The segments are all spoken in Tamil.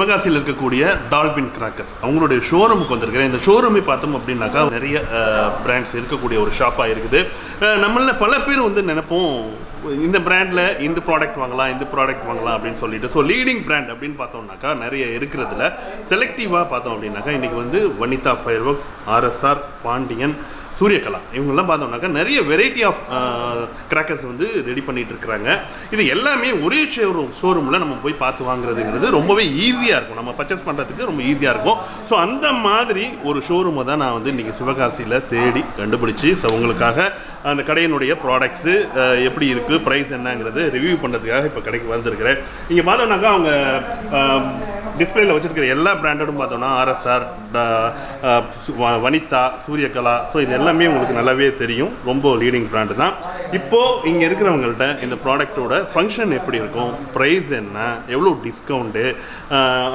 சிவகாசியில் இருக்கக்கூடிய டால்பின் கிராக்கர்ஸ் அவங்களுடைய ஷோரூமுக்கு வந்திருக்கிறேன். இந்த ஷோரூமை பார்த்தோம் அப்படின்னாக்கா நிறைய பிராண்ட்ஸ் இருக்கக்கூடிய ஒரு ஷாப்பாக இருக்குது. நம்மள பல பேர் வந்து நினைப்போம் இந்த பிராண்டில் இந்த ப்ராடக்ட் வாங்கலாம் இந்த ப்ராடக்ட் வாங்கலாம் அப்படின்னு சொல்லிட்டு. ஸோ லீடிங் பிராண்ட் அப்படின்னு பார்த்தோம்னாக்கா நிறைய இருக்கிறதுல செலக்டிவாக பார்த்தோம் அப்படின்னாக்கா இன்றைக்கி வந்து Vanitha fireworks, RSR, Pandian, Suryakala இவங்கெல்லாம் பார்த்தோம்னாக்கா நிறைய வெரைட்டி ஆஃப் கிராக்கர்ஸ் வந்து ரெடி பண்ணிட்டு இருக்கிறாங்க. இது எல்லாமே ஒரே ஷோரூமில் நம்ம போய் பார்த்து வாங்குறதுங்கிறது ரொம்பவே ஈஸியாக இருக்கும், நம்ம பர்ச்சேஸ் பண்ணுறதுக்கு ரொம்ப ஈஸியாக இருக்கும். ஸோ அந்த மாதிரி ஒரு ஷோரூமை தான் நான் வந்து இன்றைக்கி சிவகாசியில் தேடி கண்டுபிடிச்சி ஸோ உங்களுக்காக அந்த கடையினுடைய ப்ராடக்ட்ஸு எப்படி இருக்குது, ப்ரைஸ் என்னங்கிறது ரிவ்யூ பண்ணுறதுக்காக இப்போ கடைக்கு வந்திருக்கிறேன். இங்கே பார்த்தோம்னாக்கா அவங்க டிஸ்பிளேயில் வச்சுருக்கிற எல்லா பிராண்டடும் பார்த்தோம்னா ஆர்எஸ்ஆர், வனிதா, சூரியகலா, ஸோ இது எல்லாமே உங்களுக்கு நல்லாவே தெரியும். ரொம்ப லீடிங் பிராண்டு தான். இப்போது இங்கே இருக்கிறவங்கள்ட்ட இந்த ப்ராடக்டோட ஃபங்க்ஷன் எப்படி இருக்கும், ப்ரைஸ் என்ன, எவ்வளோ டிஸ்கவுண்ட்டு,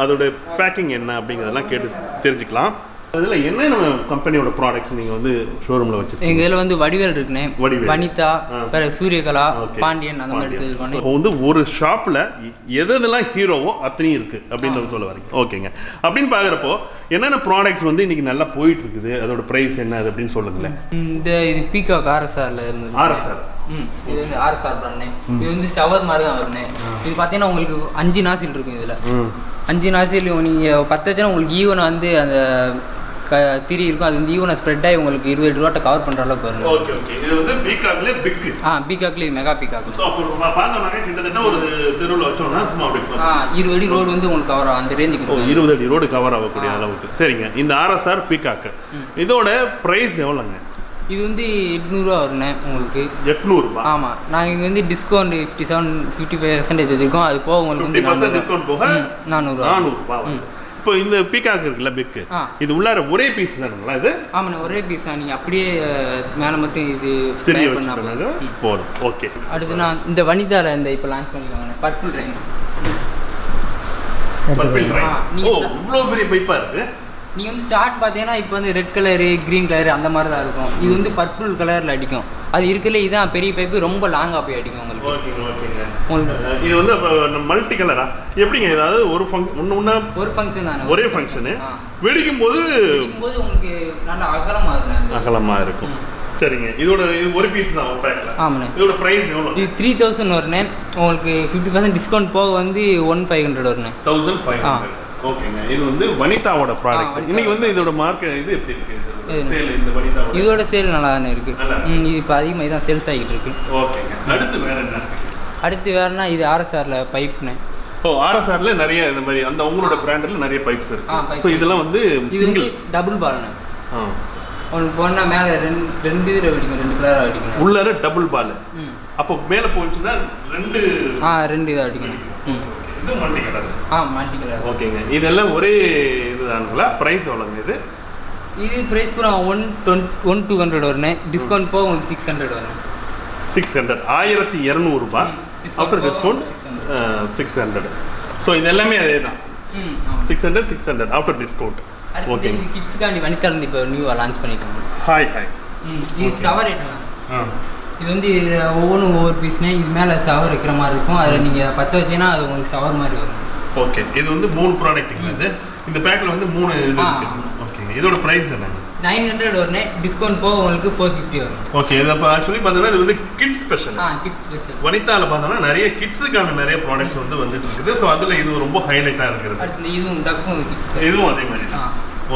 அதோட பேக்கிங் என்ன அப்படிங்கிறதெல்லாம் கேட்டு தெரிஞ்சுக்கலாம். அதில் என்னென்ன கம்பெனியோட ப்ராடக்ட்ஸ் நீங்கள் வந்து ஷோரூமில் வச்சுருக்கீங்க? எங்கள் இதில் வந்து வடிவேல் இருக்குண்ணே, வனிதா, வேறு சூரியகலா, பாண்டியன் அந்த மாதிரி எடுத்துருக்கோம். இப்போ வந்து ஒரு ஷாப்பில் எதெல்லாம் ஹீரோவோ அத்தனையும் இருக்குது அப்படின்னு சொல்ல வரீங்க. ஓகேங்க. அப்படின்னு பார்க்குறப்போ என்னென்ன ப்ராடக்ட்ஸ் வந்து இன்றைக்கி நல்லா போயிட்டு இருக்குது, அதோட ப்ரைஸ் என்ன அது அப்படின்னு சொல்லுங்களேன். இது பீகாக் ஆர்எஸ்ஆரில் இருந்தது. ஆர்எஸ்ஆர் இது வந்து ஆர்எஸ்ஆர் பிராண்ட்னே. இது வந்து ஷவர் மாதிரி தான் வருண்ணே. இது பார்த்தீங்கன்னா உங்களுக்கு 5 நாசில் இருக்கும். இதில் 5 நாசில் நீங்கள் 10 வச்சுன்னா உங்களுக்கு ஈவனை வந்து அந்த திரி இருக்கும். அது வந்து ஈவனை ஸ்ப்ரெட் ஆகி உங்களுக்கு 20 ரூபாட்ட கவர் பண்ணுற அளவுக்கு வரும். Okay okay. இது வந்து பீகாக்ல பிக். பீகாக்ல மெகா பீகாக். ஸோ அப்போ பார்த்தோம்னா கிட்டத்தட்ட ஒரு தெருவில் வச்சோம்னா சும்மா அப்படி 20 அடி ரோடு வந்து உங்களுக்கு கவர் ஆகும். அந்த ரேஞ்சுக்கு 20 அடி ரோடு கவர் ஆகக்கூடிய அளவுக்கு. சரிங்க. இந்த ஆர்எஸ்ஆர் பீகாக் இதோட ப்ரைஸ் எவ்வளோங்க? இது வந்து 800 ரூபா வருண்ணே உங்களுக்கு. 800 ரூபா? ஆமாம். நாங்கள் இங்கே வந்து டிஸ்கவுண்ட் 55% வச்சுருக்கோம். அது போக உங்களுக்கு வந்து 50% டிஸ்கவுண்ட் போக 400 ரூபா. இப்போ இந்த பீகாக் இருக்குல்ல பிக், இது உள்ளார ஒரே பீஸ் தானுங்களா இது? ஆமாண்ணே ஒரே பீஸ் தான். நீங்கள் அப்படியே மேலே மட்டும் இது பண்ணாங்க போதும். ஓகே. அடுத்து நான் இந்த வனிதாவில் இந்த இப்போ லான்ச் பண்ணிக்கோங்க பர்பிள் ட்ரெயின். இவ்வளோ பெரிய பைப்பாக இருக்குது. நீங்கள் வந்து ஸ்டார்ட் பார்த்தீங்கன்னா இப்போ வந்து ரெட் கலரு, க்ரீன் கலரு அந்த மாதிரி தான் இருக்கும். இது வந்து பர்பிள் கலரில் அடிக்கும். அது இருக்கல இதுதான் பெரிய பைப்பு, ரொம்ப லாங்காக போய் அடிக்கும் உங்களுக்கு. ஓகேங்க ஓகேங்க. இது வந்து அப்போ மல்டி கலரா எப்படிங்க? ஏதாவது ஒரு ஒரு ஃபங்க்ஷன் தானே, ஒரே ஃபங்க்ஷனு. வெடிக்கும் போது உங்களுக்கு நல்ல அகலமாக இருக்கும். சரிங்க. இதோட இது ஒரு பீஸ் தான் ஒரு பேக்கில். ஆமாண்ணே. இதோட ப்ரைஸ் எவ்வளோ? இது 3000 வருண்ணே. உங்களுக்கு 50% டிஸ்கவுண்ட் போக வந்து 1500 வருண்ணே. 1500. ஓகேங்க. இது வந்து வனிதாவோட ப்ராடக்ட். இன்னைக்கு வந்து இதோட மார்க்கெட் இது எப்படி இருக்கு? சேல் இந்த வனிதாவோட இதோட சேல் நல்லா தானே இருக்கு. இது இப்போ அதிகமாக தான் சேல்ஸ் ஆகிட்டு இருக்கு. ஓகேங்க. அடுத்து வேற என்ன? அடுத்து வேறனா இது ஆர்எஸ்ஆர்ல பைப்னு. ஆர்எஸ்ஆர்ல நிறைய இந்த மாதிரி அந்த உங்களோட பிராண்ட்ல நிறைய பைப்ஸ் இருக்கு. ஸோ இதெல்லாம் வந்து சிங்கிள் டபுள் பால்னு. ஒன்று போனால் மேலே ரெண்டு இதில் வெடிக்கும், 2 கலராக வெடிக்கணும். உள்ளார டபுள் பால். அப்போ மேலே போச்சுன்னா ரெண்டு இதாக வெடிக்கணும். இது மல்டி கலர். Multi colour. ஓகேங்க. இதெல்லாம் ஒரே இதுதானுங்களா? ப்ரைஸ் எவ்வளோங்க இது? இது ப்ரைஸ் பூரா 1200 வருண்ணே. டிஸ்கவுண்ட் போக உங்களுக்கு 600 வரும். 600 1200 ரூபாய். After discount 600. ஸோ இது எல்லாமே அதே தான். 600 ஆஃப்டர் டிஸ்கவுண்ட். ஓகே. இது கிட்ஸ்க்காண்டி வனிதால இப்போ நியூவாக லான்ச் பண்ணிட்டாங்க. ஹாய். இது ஷவர் ஐட்டம். இது வந்து ஒவ்வொன்றும் ஒவ்வொரு பீஸ்னே. இது மேலே ஷவர் வைக்கிற மாதிரி இருக்கும். அதில் நீங்கள் 10 வச்சீங்கன்னா அது உங்களுக்கு ஷவர் மாதிரி வரும். ஓகே. இது வந்து 3 ப்ராடக்ட்டுங்களா? இது இந்த பேக்கில் வந்து 3 இது இருக்குது. ஓகேங்க. இதோட ப்ரைஸ் என்னங்க? 900 வருண்ணே. டிஸ்கவுண்ட் போக உங்களுக்கு 450 வரும். ஓகே. இது அப்போ ஆக்சுவலி பார்த்தோன்னா இது வந்து கிட்ஸ் ஸ்பெஷல். Kids special. வனிதாவில் பார்த்தோன்னா நிறைய கிட்ஸுக்கான நிறைய ப்ராடக்ட்ஸ் வந்து வந்துட்டு இருக்குது. ஸோ அதில் இது ரொம்ப ஹைலைட்டாக இருக்கிறது. அடுத்து இதுவும் டக்கும் கிட்ஸ். இதுவும் அதே மாதிரி.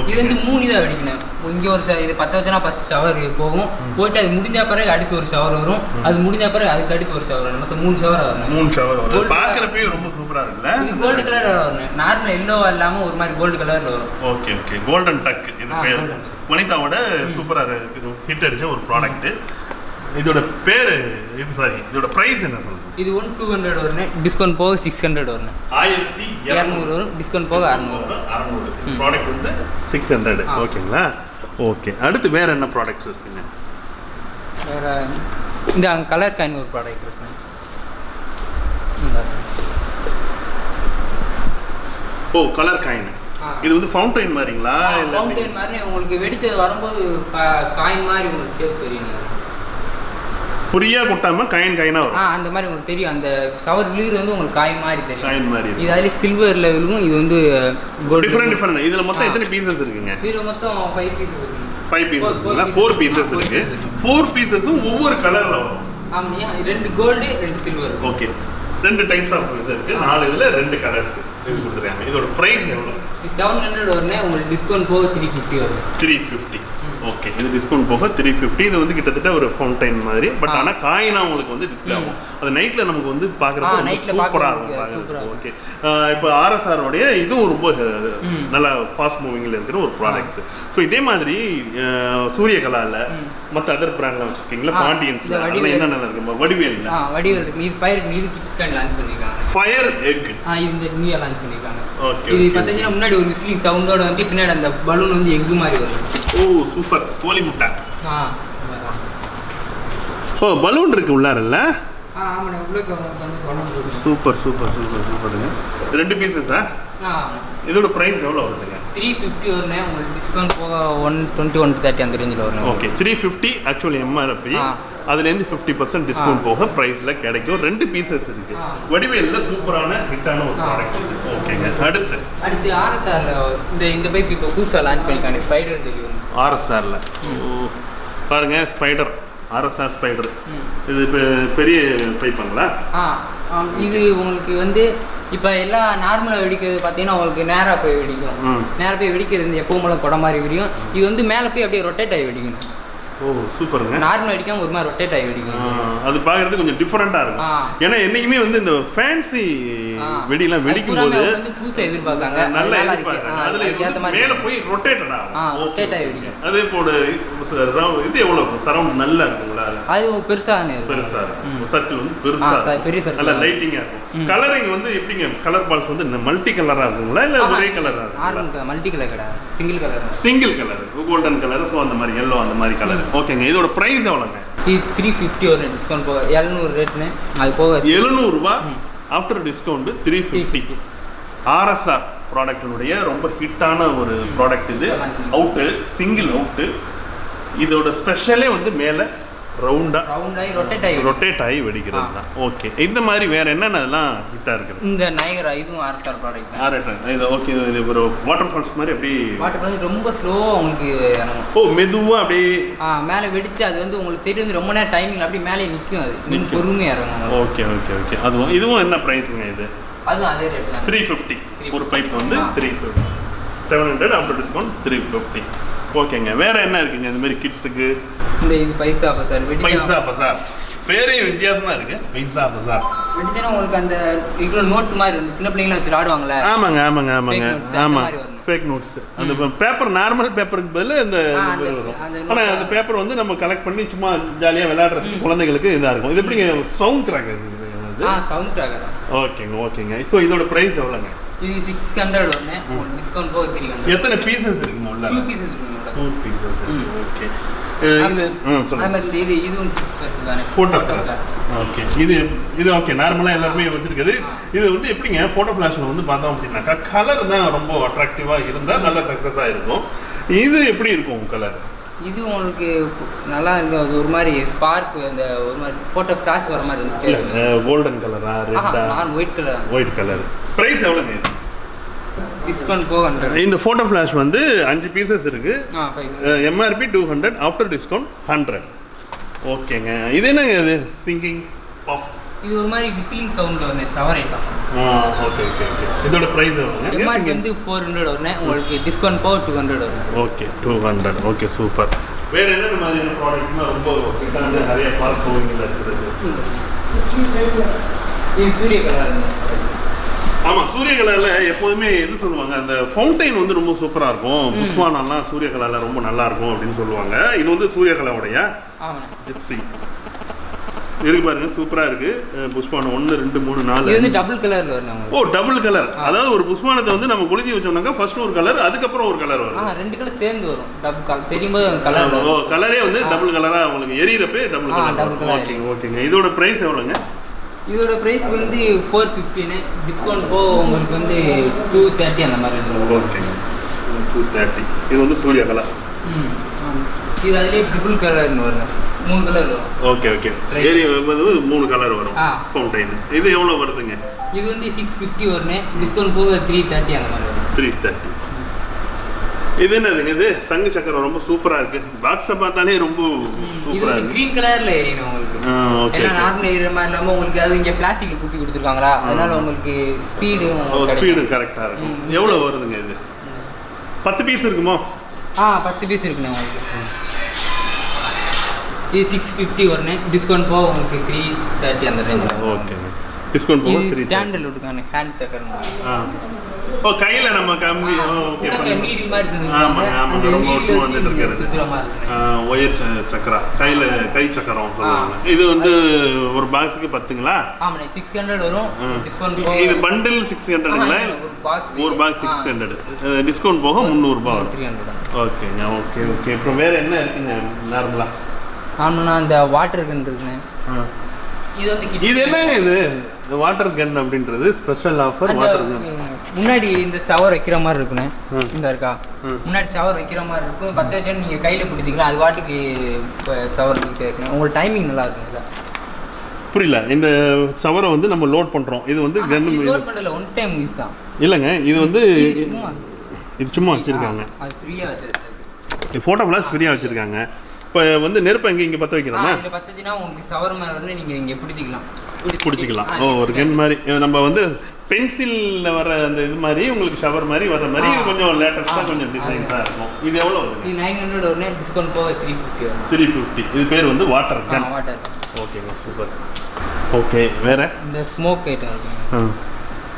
இது வந்து 3 இதாக வெடிக்கணும். இங்கே ஒரு இது 10 வச்சுனா ஃபஸ்ட் ஷவர் போகும். போயிட்டு அது முடிஞ்ச பிறகு அடுத்து ஒரு ஷவர் வரும். அது முடிஞ்ச பிறகு அதுக்கு அடுத்து ஒரு ஷவர் வரும். மொத்தம் 3 ஷவர் வரும். 3 ஷவர் வரும். பார்க்குறப்பே ரொம்ப சூப்பராக இருக்குல்ல? இது கோல்டு கலர் வரும். நார்மல் எல்லோவா இல்லாமல் ஒரு மாதிரி கோல்டு கலரில் வரும். Okay okay. கோல்டன் டக் இது பேர். வனிதாவோட சூப்பராக ஹிட் அடிச்ச ஒரு ப்ராடக்ட். இதோட பேர் இதோட ப்ரைஸ் என்ன சொல்லுங்க? இது 1200 வருண்ணே. டிஸ்கவுண்ட் போக 600 வருண்ணே. 1200 வரும். டிஸ்கவுண்ட் போக 600. ப்ராடக்ட் வந்து 600. ஓகேங்களா? ஓகே. அடுத்து வேற என்ன ப்ராடக்ட்ஸ் இருக்குங்க? வேற இந்த கலர் காயின் ஒரு ப்ராடக்ட் இருக்குங்க. Colour coin. இது வந்து ஃபவுண்டைன் மாதிரிங்களா? ஃபவுண்டைன் மாதிரி உங்களுக்கு வெடிச்சது வரும்போது காயின் மாதிரி உங்களுக்கு ஷேப் தெரியும். புரியா கொட்டாம காயினா வரும். அந்த மாதிரி உங்களுக்கு தெரியும். அந்த ஷவர் விழுகிறது வந்து உங்களுக்கு காய் மாதிரி தெரியும். காயின் மாதிரி. இது அதிலே சில்வர்ல விழுகும். இது வந்து கோல்டு. டிஃபரெண்ட். இதுல மொத்தம் எத்தனை பீசஸ் இருக்குங்க? இதுல மொத்தம் 5 பீசஸ் இருக்கு. 5 பீசஸ் இல்ல 4 பீசஸ் இருக்கு. 4 பீசஸும் ஒவ்வொரு கலர்ல வரும். ஆமாங்க. 2 gold 2 silver. Okay. 2 types of இது இருக்கு. 4 இதுல 2 கலர்ஸ் இது கொடுத்துருக்காங்க. இதோட பிரைஸ் எவ்வளவு? 700 வரும்னே. உங்களுக்கு டிஸ்கவுண்ட் போக 350 வரும். 350. ஓகே. இது டிஸ்கவுண்ட் போக 350. இது வந்து கிட்டத்தட்ட ஒரு ஃபவுண்டைன் மாதிரி. பட் ஆனா காயினா உங்களுக்கு வந்து டிஸ்ப்ளே ஆகும். அது நைட்ல நமக்கு வந்து பார்க்கறதுக்கு சூப்பரா இருக்கும். ஓகே. இப்போ RSR உடைய இதுவும் ரொம்ப நல்ல ஃபாஸ்ட் மூவிங்ல இருக்கிற ஒரு ப்ராடக்ட்ஸ். ஸோ இதே மாதிரி சூரிய கலால மற்ற அதர் பிராண்ட்ல வச்சிருக்கீங்களா? பாண்டியன்ஸ்ல அதெல்லாம் என்னென்ன இருக்கு? வடிவேல் இருக்கு. இது ஃபயர் இது கிட்ஸ் கேன் லான்ச் பண்ணிருக்காங்க. ஃபயர் எக் இந்த நியூ லான்ச் பண்ணிருக்காங்க. ஓகே. இது 15 நாள் முன்னாடி ஒரு விசிலிங் சவுண்டோட வந்து பின்னாடி அந்த பலூன் வந்து எக் மாதிரி வரும். ஓ சூப்பர். கோழி முட்டை. ஓ பலூன் இருக்கு உள்ளாரல்ல? ஆமாண்ணே. உள்ளுக்கு வந்து பலூன். சூப்பர். சூப்பருங்க. 2 பீசஸா? இதோட பிரைஸ் எவ்வளோ வருதுங்க? 350 வரும்னே. உங்களுக்கு டிஸ்கவுண்ட் போக 120 130 அந்த ரேஞ்சில் வரும். ஓகே. 350 actually MRP. அதுலேருந்து 50% டிஸ்கவுண்ட் போக ப்ரைஸில் கிடைக்கும். 2 பீசஸ் இருக்கு. வடிவேல்ல சூப்பரான ஹிட்டான ஒரு ப்ராடக்ட். ஓகேங்க. அடுத்து RSRல இந்த பைப் இப்போ புதுசாக லான்ச் பண்ணிருக்காங்க. Spider delivery. RSRல பாருங்க. ஸ்பைடர். RSR spider. இது இப்போ பெரிய பைப்புங்களா? இது உங்களுக்கு வந்து இப்போ எல்லாம் நார்மலாக வெடிக்கிறது பார்த்தீங்கன்னா உங்களுக்கு நேராக போய் வெடிக்கும். நேராக போய் வெடிக்கிறது எப்பவும் போல குடம் மாதிரி வெடிக்கும். இது வந்து மேலே போய் அப்படியே ரொட்டேட் ஆகி வெடிக்கணும். ஓ சூப்பருங்க. நார்மல் வெடிக்காம ஒரு மாதிரி ரொட்டேட் ஆகி வெடிக்கும். அது பார்க்கறதுக்கு கொஞ்சம் டிஃபரெண்டாக இருக்கும். ஏன்னா என்னைக்குமே வந்து இந்த ஃபேன்சி வெடிலாம் வெடிக்கும் போது வந்து புதுசாக எதிர்பார்க்காங்க. நல்லா எதிர்பார்க்காங்க. அதில் ஏற்ற மாதிரி மேலே போய் ரொட்டேட் ஆகும். ரொட்டேட் ஆகி வெடிக்கும். அதே போல இது எவ்வளோ இருக்கும்? சரௌண்ட் நல்லா இருக்குங்களா? அது பெருசாக இருக்கும். சர்க்கிள் வந்து பெருசாக பெரிய சர்க்கிள். நல்லா லைட்டிங்காக இருக்கும். கலரிங் வந்து எப்படிங்க? கலர் பால்ஸ் வந்து இந்த மல்டி கலராக இருக்குங்களா இல்லை ஒரே கலராக இருக்குங்களா? மல்டி கலர் கிடையாது. Single colour golden colour. So அந்த மாதிரி எல்லோ அந்த மாதிரி கலர். ஓகேங்க. இதோட பிரைஸ் எவ்வளோங்க? இது 350 வரும். டிஸ்கவுண்ட் போக 700 ரேட்னு. அது போக 700 ரூபா. After discount 350. RSR ப்ராடக்டினுடைய ரொம்ப ஹிட்டான ஒரு ப்ராடக்ட் இது. Out single out. இதோட ஸ்பெஷலே வந்து மேலே ரவுண்டாகி ரொட்டேட் ஆகி வெடிக்கிறது தான். ஓகே. இந்த மாதிரி வேற என்னென்னலாம் ஹிட்டாக இருக்குது? இந்த நயகரா இதுவும் RSR ப்ராடக்ட் தான். இது ஓகே. இது ஒரு வாட்டர் ஃபால்ஸ் மாதிரி அப்படியே வாட்டர் ஃபால்ஸ் ரொம்ப ஸ்லோவாக உங்களுக்கு இறங்கும். ஓ மெதுவாக அப்படியே மேலே வெடிச்சுட்டு அது வந்து உங்களுக்கு தெரியும் ரொம்ப நேரம் டைமிங் அப்படியே மேலே நிற்கும். அது பொறுமையாக இறங்கும். ஓகே. அதுவும் இதுவும் என்ன ப்ரைஸுங்க? இது அதுவும் அதே ரேட் தான். 350. ஒரு பைப் வந்து 350. 700 ஆஃப்டர் டிஸ்கவுண்ட் 350. ஓகேங்க. வேற என்ன இருக்குங்க இந்த மாதிரி கிட்ஸுக்கு? இது பைசா பசார். பேரே வித்தியாசமா இருக்கு. பைசா பசார் வெடிச்சா உங்களுக்கு அந்த இவ்வளோ நோட் மாதிரி இருந்து சின்ன பிள்ளைங்கள வச்சு ஆடுவாங்களே. ஆமா ஃபேக் நோட்ஸ். அந்த பேப்பர் நார்மல் பேப்பருக்கு பதில் இந்த வரும். ஆனால் அந்த பேப்பர் வந்து நம்ம கலெக்ட் பண்ணி சும்மா ஜாலியாக விளையாடுறது குழந்தைகளுக்கு இதாக இருக்கும். இது எப்படிங்க? Sound cracker. Sound cracker. ஓகேங்க. ஸோ இதோட ப்ரைஸ் எவ்வளோங்க? இது 600 வரும்னே. டிஸ்கவுண்ட் போக 300. எத்தனை பீசஸ் இருக்குங்க உள்ள? 2 பீசஸ் இருக்குங்க. 2 பீசஸ். ஓகே. இது ஓகே. நார்மலாக எல்லாருமே வச்சிருக்குது. இது வந்து எப்படிங்க? ஃபோட்டோ ஃபிளாஷில் வந்து பார்த்தோம் அப்படின்னாக்கா கலர் தான் ரொம்ப அட்ராக்டிவாக இருந்தால் நல்ல சக்ஸஸாக இருக்கும். இது எப்படி இருக்கும் கலர்? இது உங்களுக்கு நல்லா இருக்கும். அது ஒரு மாதிரி ஸ்பார்க் அந்த ஒரு மாதிரி ஃபோட்டோ ஃபிளாஷ் வர மாதிரி இருக்கு. கோல்டன் கலரா? White colour. ப்ரைஸ் எவ்வளோங்க? டிஸ்கவுண்ட் போக 100. இந்த ஃபோட்டோ ஃபிளாஷ் வந்து 5 பீசஸ் இருக்கு. எம்ஆர்பி 200. After discount 100. ஓகேங்க. இது என்னங்க? இது சிங்கிங் பாப். இது ஒரு மாதிரி விசிலிங் சவுண்ட் வருது. Shower item. ஓகே. இதோட பிரைஸ் எவ்வளவு? எம்ஆர்பி வந்து 400 வரும்னே. உங்களுக்கு டிஸ்கவுண்ட் போக 200 வரும். ஓகே. 200. Okay super. வேற என்னென்ன மாதிரியான ப்ராடக்ட்ஸ்லாம் ரொம்ப ஹிட்டான நிறைய ஃபாஸ்ட் மூவிங்ல இருக்குது? இது சூரிய கலர். ஆமாம். சூரிய கலரில் எப்போதுமே எது சொல்லுவாங்க? அந்த ஃபவுண்டைன் வந்து ரொம்ப சூப்பராக இருக்கும். புஷ்வானெல்லாம் சூரிய கலரில் ரொம்ப நல்லா இருக்கும் அப்படின்னு சொல்லுவாங்க. இது வந்து சூரிய கலருடைய ஜிப்சி இருக்கு பாருங்க. சூப்பராக இருக்கு. புஷ்வானம் 1 2 3 4. இது வந்து டபுள் கலர்ல வரும். ஓ டபுள் கலர். அதாவது ஒரு புஷ்வானத்தை வந்து நம்ம கொளுத்தி வச்சோம்னாக்கா ஃபர்ஸ்ட் ஒரு கலர், அதுக்கப்புறம் ஒரு கலர் வரும். 2 கலர் சேர்ந்து வரும். டபுள் கலர் தெரியும்போது கலர். ஓ கலரே வந்து டபுள் கலராக உங்களுக்கு எரியறப்பே டபுள் கலர். ஓகேங்க. இதோட ப்ரைஸ் எவ்வளோங்க? இதோட பிரைஸ் வந்து 450. டிஸ்கவுண்ட் போக உங்களுக்கு வந்து 230 அந்த மாதிரி இருக்கும். ஓகேங்க. 230. இது வந்து சூரிய கலர். இது அதுலேயே ட்ரிபிள் கலர்னு வரும். 3 கலர் வரும். Okay okay. ஏரி வந்து 3 கலர் வரும் ஃபவுண்டைன். இது எவ்வளோ வருதுங்க? இது வந்து 650 வரும்னே. டிஸ்கவுண்ட் போக 330 அந்த மாதிரி வரும். 330. இது என்னதுங்க? இது சங்கு சக்கரம் ரொம்ப சூப்பரா இருக்கு. பாக்ஸை பார்த்தாலே ரொம்ப சூப்பரா இருக்கு. கிரீன் கலர்ல ஏறிடும் உங்களுக்கு. ஓகே. ஏன்னா நார்மல் ஏறிற மாதிரி இல்லாம உங்களுக்கு அது இங்க பிளாஸ்டிக்ல குத்தி கொடுத்துருக்காங்களா, அதனால உங்களுக்கு ஸ்பீடு கரெக்டா இருக்கும். எவ்வளவு வருதுங்க இது? 10 பீஸ் இருக்குமா? 10 பீஸ் இருக்குண்ணே உங்களுக்கு. இது 650 வரும்னே. டிஸ்கவுண்ட் போக உங்களுக்கு 330 அந்த ரேஞ்ச். ஓகே. டிஸ்கவுண்ட் போக 330. ஸ்டாண்டர்ட் இருக்கானே ஹேண்ட் சக்கரம். ஓ கையில நம்ம கம்பி ஓகே நீடில் மாதிரி இருக்குது. ஆமா ஆமா ரொம்ப வருஷமா வந்துட்டு இருக்கு. ஒயர் சக்கரா கையில கை சக்கரம் சொல்லுவாங்க. இது வந்து ஒரு பாக்ஸ்க்கு 10ங்களா? ஆமாண்ணே 600 வரும். டிஸ்கவுண்ட் போக இது பண்டில் 600ங்களா? ஒரு பாக்ஸ் 600. டிஸ்கவுண்ட் போக 300 ரூபாய் வரும். 300. ஓகேங்க. Okay okay. அப்புறம் வேற என்ன இருக்குங்க நார்மலா? ஆமாண்ணா இந்த வாட்டர் கன் இருக்குண்ணே. இது என்னங்க இது வாட்டர் கன் அப்படின்றது ஸ்பெஷல் ஆஃபர் வாட்டர் கன். முன்னாடி இந்த ஷவர் வைக்கிற மாதிரி இருக்குண்ணே. இந்த இருக்கா முன்னாடி ஷவர் வைக்கிற மாதிரி இருக்கும். 10 வச்சு நீங்க கையில பிடிச்சிக்கலாம். அது வாட்டுக்கு ஷவர் கிட்டே இருக்கு. உங்களுக்கு டைமிங் நல்லா இருக்குங்களா? புரியல. இந்த ஷவரை வந்து நம்ம லோட் பண்றோம். இது வந்து கன் லோட் பண்ணல, ஒன் டைம் யூஸ் தான். இல்லங்க இது வந்து இது சும்மா வச்சிருக்காங்க. அது ஃப்ரீயா வச்சிருக்காங்க. போட்டோ ஃபிளாஷ் ஃப்ரீயா வச்சிருக்காங்க. இப்போ வந்து நெருப்பு எங்கே இங்கே பற்ற வைக்கிறோமா? இதில் 10னா உங்களுக்கு ஷவர் மாதிரி வந்து நீங்கள் இங்கே பிடிச்சிக்கலாம். ஒரு கன் மாதிரி நம்ம வந்து பென்சிலில் வர அந்த இது மாதிரி உங்களுக்கு ஷவர் மாதிரி வர மாதிரி இது கொஞ்சம் லேட்டஸ்ட்டாக கொஞ்சம் டிசைன்ஸாக இருக்கும். இது எவ்வளோ வருது? இது 900 வரும்னே. டிஸ்கவுண்ட் போக 350 வரும். 350. இது பேர் வந்து வாட்டர் கன். வாட்டர். ஓகேங்க சூப்பர். ஓகே வேற இந்த ஸ்மோக் ஐட்டம் இருக்கு.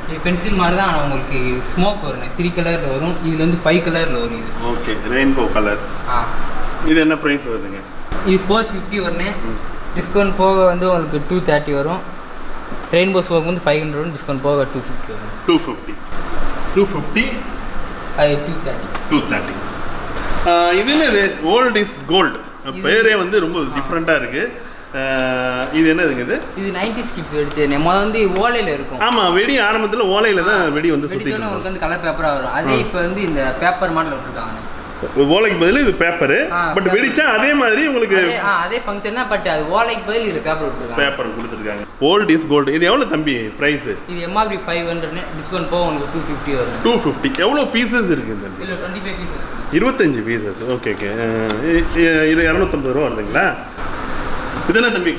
இது பென்சில் மாதிரி தான். ஆனால் உங்களுக்கு ஸ்மோக் வரும். 3 கலரில் வரும். இதில் வந்து 5 கலரில் வரும். இது ஓகே ரெயின்போ கலர். இது என்ன ப்ரைஸ் வருதுங்க? இது 450 வரும்னே. டிஸ்கவுண்ட் போக வந்து உங்களுக்கு 230 வரும். ரெயின்போ ஸ்மோக் வந்து 500 வரும். டிஸ்கவுண்ட் போக 250 வரும். 250 230. இது என்னது? Old is gold. பேரே வந்து ரொம்ப டிஃப்ரெண்ட்டாக இருக்குது. இது என்னதுங்க? இது 90s கிட்ஸ் வெடிச்சு நம்ம வந்து ஓலையில் இருக்கும். ஆமாம் வெடி ஆரம்பத்தில் ஓலையில் தான் வெடி வந்து வெடிச்சோன்னே உங்களுக்கு வந்து கலர் பேப்பராக வரும். அதே இப்போ வந்து இந்த பேப்பர் மாடல் விட்டுருக்காங்க. ஓலைக்கு பதில் இது பேப்பர். பட் வெடிச்சா அதே மாதிரி உங்களுக்கு அதே ஃபங்க்ஷன் தான். பட் அது ஓலைக்கு பதில் இது பேப்பர் விட்டுருக்காங்க. பேப்பர் கொடுத்துருக்காங்க. Old is gold. இது எவ்வளோ தம்பி ப்ரைஸ்? இது எம்ஆர்பி 500. டிஸ்கவுண்ட் போக உங்களுக்கு 250 வரும். 250. எவ்வளோ பீசஸ் இருக்கு இந்த? இல்லை 25 பீசஸ். 25 பீசஸ். Okay okay. இது 250 ரூபா வருதுங்களா? இதெல்லாம் தம்பி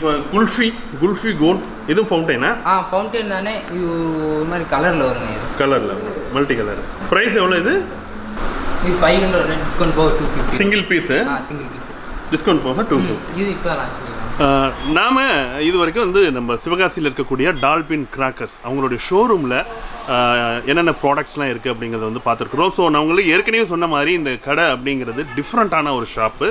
குல்ஃபி கோன். இதுவும் ஃபவுண்டைனா? ஃபவுண்டைன் தானே. இது ஒரு மாதிரி கலரில் வருங்க. கலரில் மல்டி கலர். ப்ரைஸ் எவ்வளோ இது? இது 500. டிஸ்கவுண்ட் போக 250. Single piece. டிஸ்கவுண்ட் போக 250. இது இப்போ நாம் இது வரைக்கும் வந்து நம்ம சிவகாசியில் இருக்கக்கூடிய டால்பின் கிராக்கர்ஸ் அவங்களுடைய ஷோரூமில் என்னென்ன ப்ராடக்ட்ஸ்லாம் இருக்குது அப்படிங்கிறத வந்து பார்த்துருக்குறோம். ஸோ நான் உங்களுக்கு ஏற்கனவே சொன்ன மாதிரி இந்த கடை அப்படிங்கிறது டிஃப்ரெண்ட்டான ஒரு ஷாப்பு.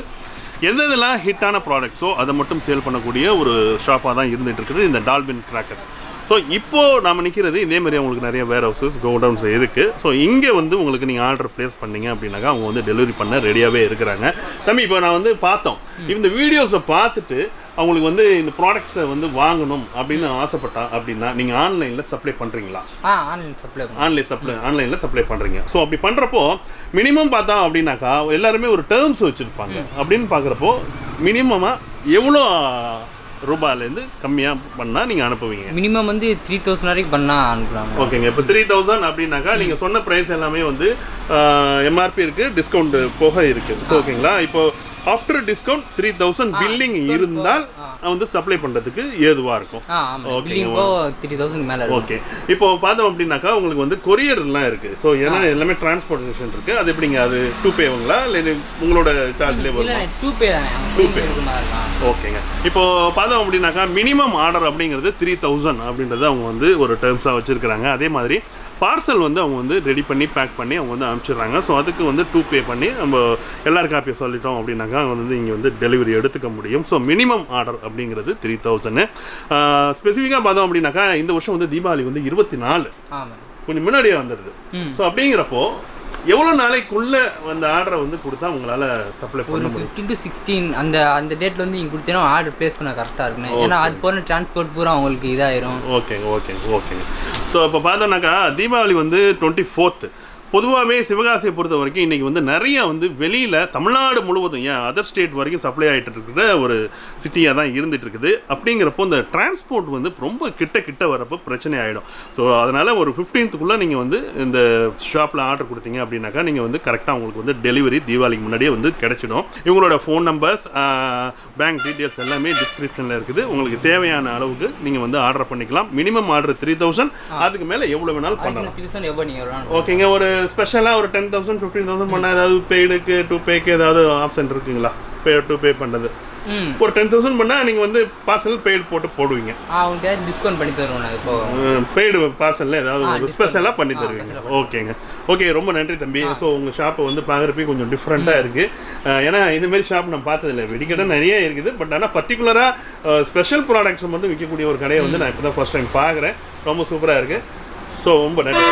எதெல்லாம் ஹிட்டான ப்ராடக்ட்ஸோ அதை மட்டும் சேல் பண்ணக்கூடிய ஒரு ஷாப்பாக தான் இருந்துகிட்டு இருக்குது இந்த டால்பின் கிராக்கர்ஸ். ஸோ இப்போது நாம் நிற்கிறது இதேமாதிரி அவங்களுக்கு நிறைய வேர் ஹவுசஸ் கோடவுன்ஸ் இருக்குது. ஸோ இங்கே வந்து உங்களுக்கு நீங்கள் ஆர்டர் ப்ளேஸ் பண்ணிங்க அப்படின்னாக்கா அவங்க வந்து டெலிவரி பண்ண ரெடியாகவே இருக்கிறாங்க. தம்பி இப்போ நான் வந்து பார்த்தோம். இந்த வீடியோஸை பார்த்துட்டு அவங்களுக்கு வந்து இந்த ப்ராடக்ட்ஸை வந்து வாங்கணும் அப்படின்னு ஆசைப்பட்டா அப்படின்னா நீங்கள் ஆன்லைனில் சப்ளை பண்ணுறீங்களா? ஆன்லைனில் சப்ளை பண்ணுறீங்க. ஸோ அப்படி பண்ணுறப்போ மினிமம் பார்த்தா அப்படின்னாக்கா எல்லாருமே ஒரு டேர்ம்ஸ் வச்சுருப்பாங்க. அப்படின்னு பார்க்குறப்போ மினிமமாக எவ்வளோ ரூபாயிலேருந்து கம்மியாக பண்ணால் நீங்கள் அனுப்புவீங்க? மினிமம் வந்து 3000 வரைக்கும் பண்ணால் அனுப்புகிறாங்க. ஓகேங்க. இப்போ 3000 அப்படின்னாக்கா நீங்கள் சொன்ன ப்ரைஸ் எல்லாமே வந்து எம்ஆர்பி இருக்குது, டிஸ்கவுண்ட் போக இருக்குது. ஸோ ஓகேங்களா? இப்போ ஆஃப்டர் டிஸ்கவுண்ட் 3000 பில்லிங் இருந்தால் வந்து சப்ளை பண்ணுறதுக்கு ஏதுவாக இருக்கும். ஓகே. இப்போ பார்த்தோம் அப்படின்னாக்கா உங்களுக்கு வந்து கொரியர்லாம் இருக்குது. ஸோ ஏன்னா எல்லாமே டிரான்ஸ்போர்ட்டேஷன் இருக்குது. அது எப்படிங்க? அது 2Payங்களா இல்லை உங்களோட சார்ஜ்லேயே வரும்? 2Pay. ஓகேங்க. இப்போ பார்த்தோம் அப்படின்னாக்கா மினிமம் ஆர்டர் அப்படிங்கிறது 3000 அப்படின்றது அவங்க வந்து ஒரு டேர்ம்ஸாக வச்சுருக்கிறாங்க. அதே மாதிரி பார்சல் வந்து அவங்க வந்து ரெடி பண்ணி பேக் பண்ணி அவங்க வந்து அனுப்பிச்சிடுறாங்க. ஸோ அதுக்கு வந்து 2Pay பண்ணி நம்ம எல்லாரும் காப்பியை சொல்லிட்டோம் அப்படின்னாக்கா அவங்க வந்து இங்கே வந்து டெலிவரி எடுத்துக்க முடியும். ஸோ மினிமம் ஆர்டர் அப்படிங்கிறது 3000. ஸ்பெசிஃபிக்காக பார்த்தோம் அப்படின்னாக்கா இந்த வருஷம் வந்து தீபாவளி வந்து 24 கொஞ்சம் முன்னாடியே வந்துடுது. ஸோ அப்படிங்கிறப்போ எவ்வளோ நாளைக்குள்ள அந்த ஆர்டரை வந்து கொடுத்தா உங்களால் சப்ளை பண்ண முடியும்? 15 to 16 அந்த டேட்டில் வந்து நீங்கள் கொடுத்தீங்கன்னா ஆர்டர் ப்ளேஸ் பண்ண கரெக்டாக இருக்குண்ணே. ஏன்னா அது போகிற டிரான்ஸ்போர்ட் பூரா உங்களுக்கு இதாயிரும். ஓகேங்க. ஸோ இப்போ பார்த்தோன்னாக்கா தீபாவளி வந்து 24th பொதுவாகவே சிவகாசியை பொறுத்த வரைக்கும் இன்றைக்கி வந்து நிறைய வந்து வெளியில் தமிழ்நாடு முழுவதும் ஏன் அதர் ஸ்டேட் வரைக்கும் சப்ளை ஆகிட்டு இருக்கிற ஒரு சிட்டியாக தான் இருந்துகிட்டு இருக்குது. அப்படிங்கிறப்போ இந்த டிரான்ஸ்போர்ட் வந்து ரொம்ப கிட்ட வரப்போ பிரச்சனை ஆகிடும். ஸோ அதனால் ஒரு 15th நீங்கள் வந்து இந்த ஷாப்பில் ஆர்டர் கொடுத்தீங்க அப்படின்னாக்கா நீங்கள் வந்து கரெக்டாக உங்களுக்கு வந்து டெலிவரி தீபாவளிக்கு முன்னாடியே வந்து கிடைச்சிடும். இவங்களோட ஃபோன் நம்பர்ஸ், பேங்க் டீட்டெயில்ஸ் எல்லாமே டிஸ்கிரிப்ஷனில் இருக்குது. உங்களுக்கு தேவையான அளவுக்கு நீங்கள் வந்து ஆர்டர் பண்ணிக்கலாம். மினிமம் ஆர்டர் 3000, அதுக்கு மேலே எவ்வளோ வேணாலும் பண்ணலாம். ஓகேங்க. ஒரு ஸ்பெஷலாக ஒரு 10,000 15,000 பண்ணால் ஏதாவது பெய்டுக்கு டு பேக்கு ஏதாவது ஆப்ஷன் இருக்குங்களா? பே டு பே பண்ணுறது ஒரு 10,000 பண்ணால் நீங்கள் வந்து பார்சல் பெய்டு போட்டு போடுவீங்க. டிஸ்கவுண்ட் பண்ணி தருவோம். பெய்டு பார்சலில் ஏதாவது ஒரு ஸ்பெஷலாக பண்ணி தருவீங்க. ஓகேங்க. ஓகே, ரொம்ப நன்றி தம்பி. ஸோ உங்கள் ஷாப்பை வந்து பார்க்குறப்பே கொஞ்சம் டிஃப்ரெண்ட்டாக இருக்குது. ஏன்னா இந்தமாரி ஷாப் நான் பார்த்ததில்லை. வெடிக்கடை நிறைய இருக்குது. பட் ஆனால் பர்டிகுலராக ஸ்பெஷல் ப்ராடக்ட்ஸ் வந்து விற்கக்கூடிய ஒரு கடையை வந்து நான் இப்போ தான் ஃபர்ஸ்ட் டைம் பார்க்குறேன். ரொம்ப சூப்பராக இருக்குது. ஸோ ரொம்ப நன்றி.